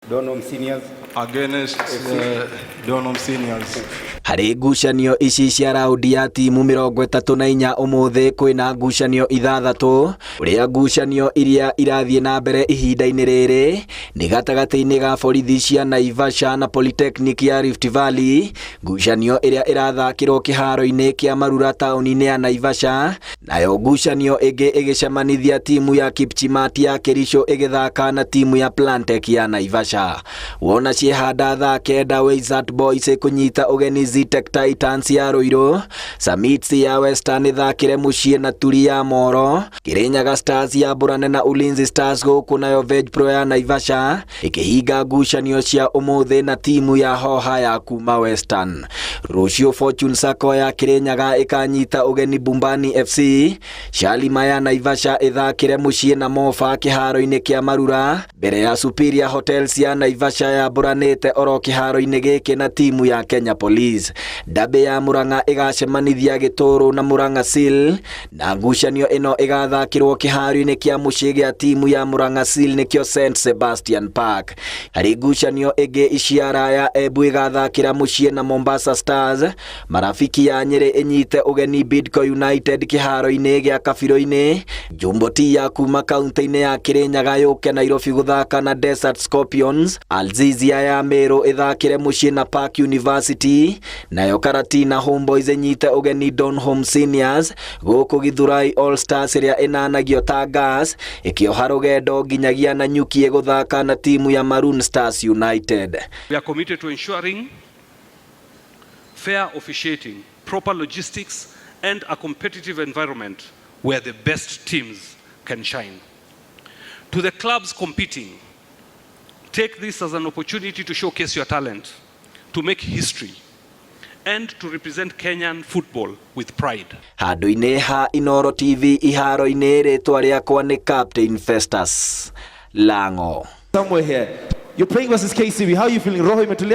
Donholm Seniors against Donholm Seniors. Hari ngucanio ici cia raundi ya timu 34 umuthi kwina ngucanio ithathatu uria ngucanio iria irathie na mbere ihinda-ini riri ni gatagati-ini ga borithi cia Naivasha na Polytechnic ya Rift Valley, ngucanio iria irathakirwo kiharo-ini kia Marura tauni-ini ya Naivasha, nayo ngucanio ingi igicemanithia timu ya Kipchimati ya Kericho igithaka na timu ya Plantech ya Naivasha. Wona ciehanda thaa kenda Wizard Boys kunyita ugeni Zetech Titans ya Ruiru, Summits ya Western ithakire mucie na Turi ya Moro, Kirinyaga Stars ya Burane na Ulinzi Stars guku nayo Veg Pro ya Naivasha ikihinga ngucanio cia umuthi na timu ya Hoha ya kuma Western. Rucio Fortune Sacco ya Kirinyaga ikanyita ugeni Bumbani FC, Shalima ya Naivasha ithakire mucie na Mofa kiharo-ini kia Marura, mbere ya Superior Hotels ya Naivasha ya buranite oro kiharo-ini giki na timu ya Kenya Police. Dabe ya Murang'a igacemanithia Gituru na Murang'a Seal, na ngucanio ino igathakirwo kiharo-ini kia mucie gia timu ya Murang'a Seal nikio St Sebastian Park. Hari ngucanio ingi Iciara ya Embu igathakira mucie na Mombasa Stars, Marafiki ya Nyeri inyite ugeni Bidco United kiharo-ini gia Kabiro-ini, Jumboti ya kuma kaunti-ini ya Kirinyaga yuke Nairobi guthaka na Desert Scorpions, Alzizia ya Meru ithakire mucie na Park University, nayo Karatina Homeboys inyite ugeni Donholm Seniors guku Githurai All Stars iria inanagio ta Gas ikioha rugendo nginyagia na Nyuki guthaka na timu ya Maroon Stars United. We are committed to ensuring fair officiating, proper logistics and a competitive environment where the best teams can shine. To the clubs competing, take this as an opportunity to showcase your talent, to make history, and to represent Kenyan football with pride. Handu-ini ha Inoro TV iharo-ini ritwa riakwa ni Captain Festus Lango. Somewhere here. You're playing versus KCB. How are you feeling? Roho imetulia?